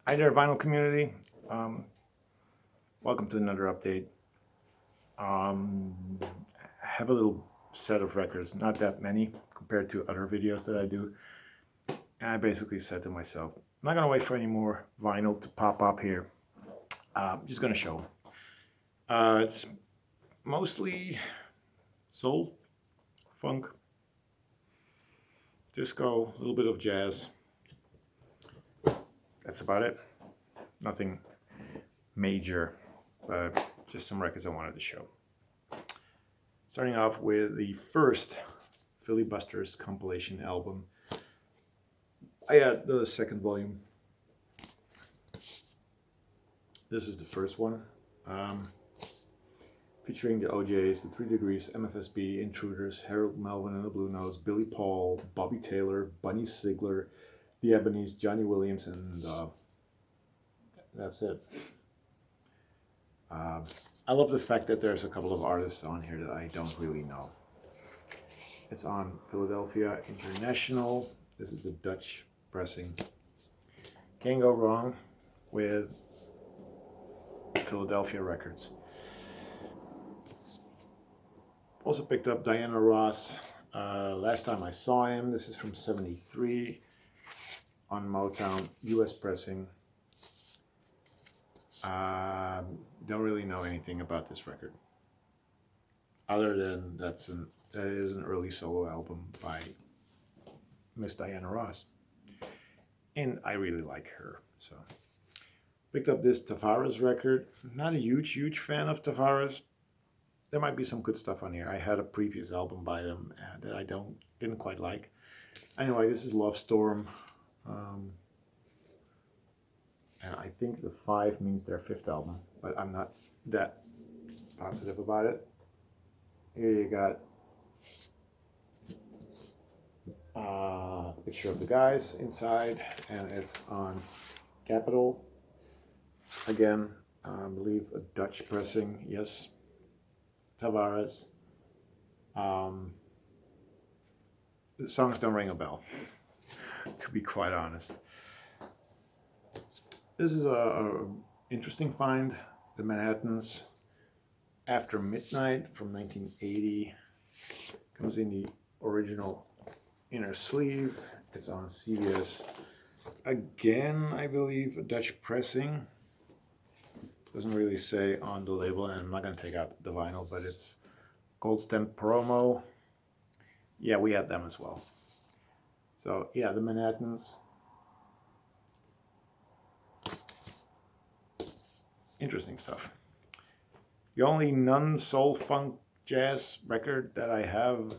Hi there, vinyl community. Welcome to another update. I have a little set of records, not that many compared to other videos that I do. And I basically said to myself, I'm not going to wait for any more vinyl to pop up here. I'm just going to show. It's mostly soul, funk, disco, a little bit of jazz. That's about it. Nothing major, but just some records I wanted to show. Starting off with the first Filibusters compilation album. I had the second volume. This is the first one, featuring the OJs, the 3 Degrees, MFSB, Intruders, Harold Melvin and the Blue Notes, Billy Paul, Bobby Taylor, Bunny Sigler, the Ebonies, Johnny Williams, and that's it. I love the fact that there's a couple of artists on here that I don't really know. It's on Philadelphia International. This is the Dutch pressing. Can't go wrong with Philadelphia Records. Also picked up Diana Ross. Last time I saw him, this is from '73 on Motown, US pressing. Don't really know anything about this record, other than that is an early solo album by Miss Diana Ross, and I really like her. So picked up this Tavares record. Not a huge fan of Tavares. There might be some good stuff on here. I had a previous album by them that I didn't quite like. Anyway, this is Love Storm. And I think the 5 means their 5th album, but I'm not that positive about it. Here you got a picture of the guys inside, and it's on Capitol. Again, I believe a Dutch pressing, yes. Tavares. The songs don't ring a bell, to be quite honest. This is a interesting find. The Manhattans, After Midnight from 1980. Comes in the original inner sleeve. It's on CBS. Again, I believe a Dutch pressing. Doesn't really say on the label, and I'm not going to take out the vinyl, but it's Gold Stamp Promo. Yeah, we had them as well. So yeah, the Manhattans. Interesting stuff. The only non-soul funk jazz record that I have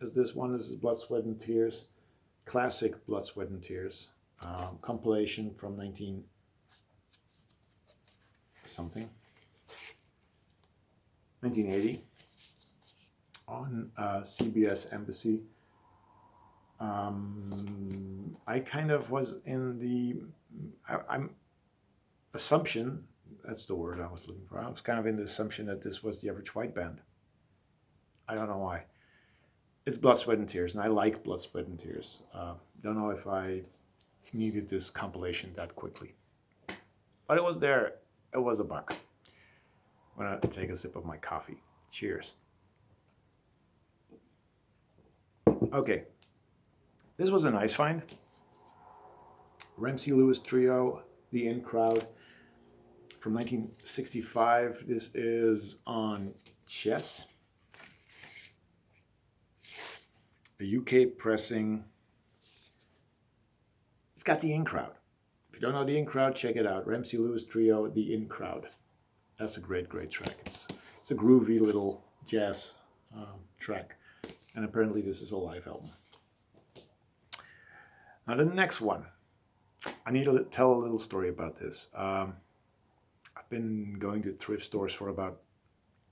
is this one. This is Blood, Sweat and Tears. Classic Blood, Sweat and Tears. Compilation from 19 something. 1980 on CBS Embassy. I kind of was in the I'm assumption, that's the word I was looking for. I was kind of in the assumption that this was the Average White Band. I don't know why. It's Blood, Sweat and Tears, and I like Blood, Sweat and Tears. Don't know if I needed this compilation that quickly, but it was there. It was a buck. I'm gonna take a sip of my coffee. Cheers. Okay, this was a nice find. Ramsey Lewis Trio, The In Crowd, from 1965. This is on Chess, a UK pressing. It's got The In Crowd. If you don't know The In Crowd, check it out. Ramsey Lewis Trio, The In Crowd. That's a great track. It's a groovy little jazz track. And apparently this is a live album. Now the next one. I need to tell a little story about this. I've been going to thrift stores for about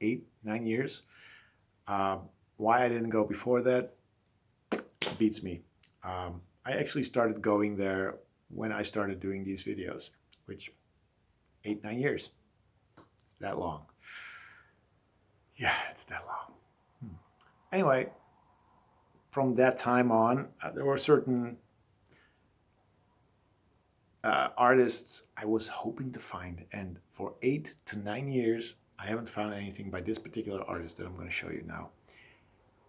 8-9 years. Why I didn't go before that beats me. I actually started going there when I started doing these videos, which 8-9 years. It's that long. Yeah, it's that long. Anyway, from that time on, there were certain artists I was hoping to find. And for 8 to 9 years, I haven't found anything by this particular artist that I'm going to show you now.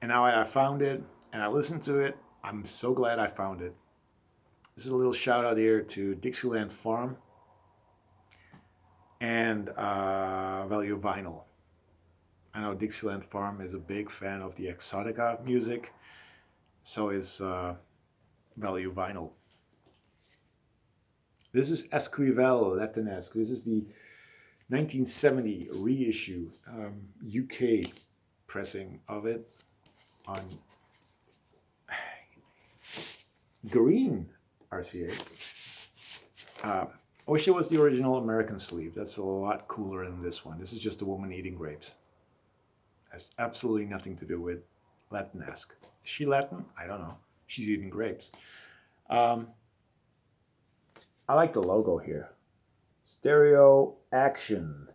And now I found it and I listened to it. I'm so glad I found it. This is a little shout out here to Dixieland Farm and Value Vinyl. I know Dixieland Farm is a big fan of the Exotica music, so is Value Vinyl. This is Esquivel Latinesque. This is the 1970 reissue UK pressing of it on green RCA. I wish it was the original American sleeve. That's a lot cooler than this one. This is just a woman eating grapes. Has absolutely nothing to do with Latinesque. Is she Latin? I don't know. She's eating grapes. I like the logo here. Stereo action.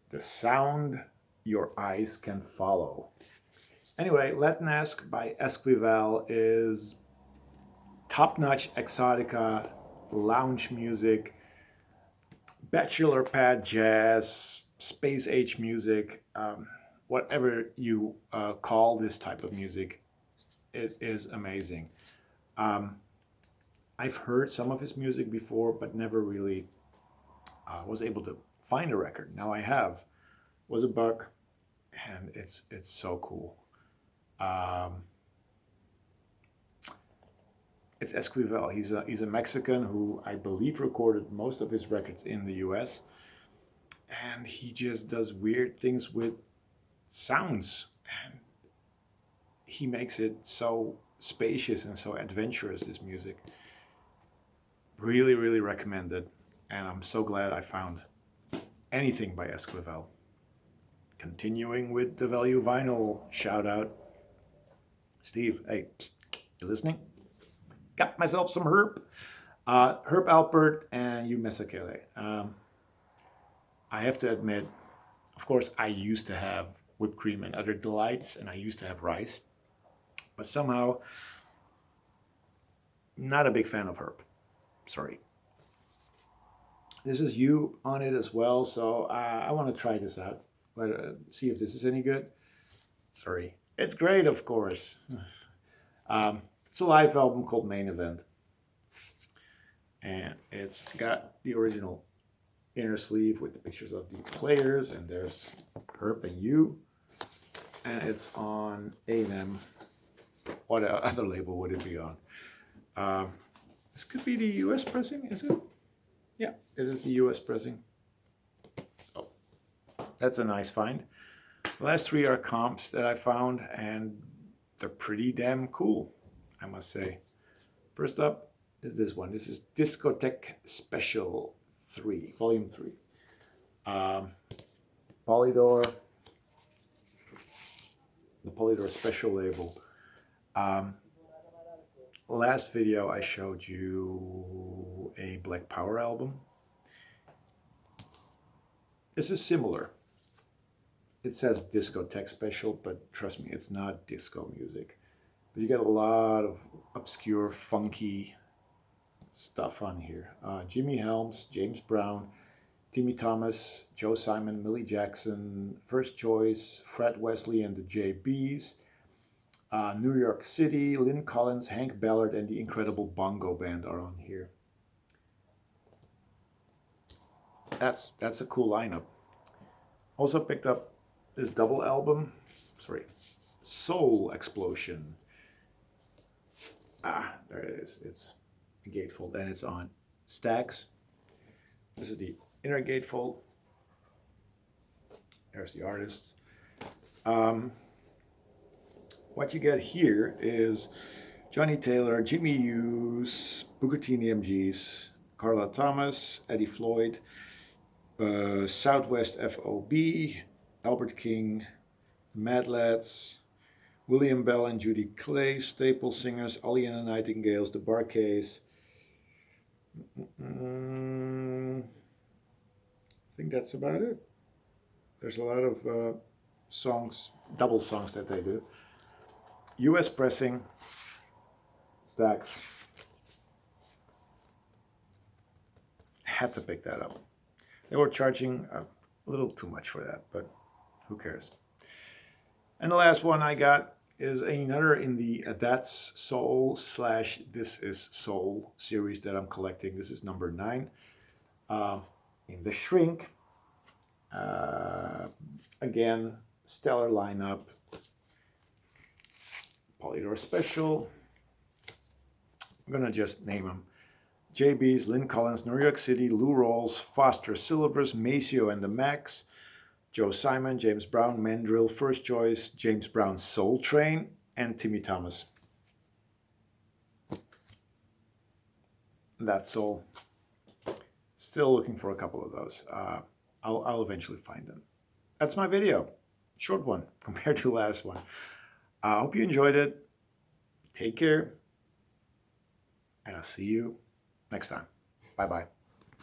The sound your eyes can follow. Anyway, Latinesque by Esquivel is top-notch Exotica, lounge music, bachelor pad jazz, space age music, whatever you call this type of music. It is amazing. I've heard some of his music before, but never really was able to find a record. Now I have. Was a buck, and it's so cool. It's Esquivel. He's a Mexican who I believe recorded most of his records in the US, and he just does weird things with sounds, and he makes it so spacious and so adventurous, this music. Really, really recommend it, and I'm so glad I found anything by Esquivel. Continuing with the Value Vinyl shout out. Steve, hey, psst, you listening? Got myself some Herb. Herb Alpert and Hugh Masekela. I have to admit, of course, I used to have whipped cream and other delights, and I used to have rice. But somehow, not a big fan of Herb. Sorry. This is you on it as well, so I want to try this out. But see if this is any good. Sorry. It's great, of course. It's a live album called Main Event. And it's got the original inner sleeve with the pictures of the players, and there's Herb and you. And it's on A&M. What other label would it be on? This could be the US pressing, is it? Yeah, it is the US pressing. So that's a nice find. The last three are comps that I found, and they're pretty damn cool, I must say. First up is this one. This is Discotheque Special 3, Volume 3. Polydor, the Polydor Special label. Last video I showed you a Black Power album. This is similar. It says Discotheque Special, but trust me, it's not disco music. But you get a lot of obscure, funky stuff on here. Jimmy Helms, James Brown, Timmy Thomas, Joe Simon, Millie Jackson, First Choice, Fred Wesley and the JBs, New York City, Lynn Collins, Hank Ballard, and the Incredible Bongo Band are on here. That's a cool lineup. Also picked up this double album, Soul Explosion. There it is. It's a gatefold, and it's on Stax. This is the inner gatefold. There's the artist. What you get here is Johnny Taylor, Jimmy Hughes, Booker T and the MGs, Carla Thomas, Eddie Floyd, Southwest FOB, Albert King, Mad Lads, William Bell and Judy Clay, Staple Singers, Ollie and the Nightingales, the Bar-Kays. I think that's about it. There's a lot of songs, double songs that they do. US pressing, Stax. had to pick that up. They were charging a little too much for that, but who cares? And the last one I got is another in the That's Soul / This Is Soul series that I'm collecting. This is number 9. In the Shrink. Again, stellar lineup. Polydor Special. I'm gonna just name them. JB's, Lynn Collins, New York City, Lou Rawls, Foster Silvers, Maceo and the Max, Joe Simon, James Brown, Mandrill, First Choice, James Brown Soul Train, and Timmy Thomas. That's Soul. Still looking for a couple of those. I'll eventually find them. That's my video. Short one compared to the last one. I hope you enjoyed it. Take care. And I'll see you next time. Bye-bye.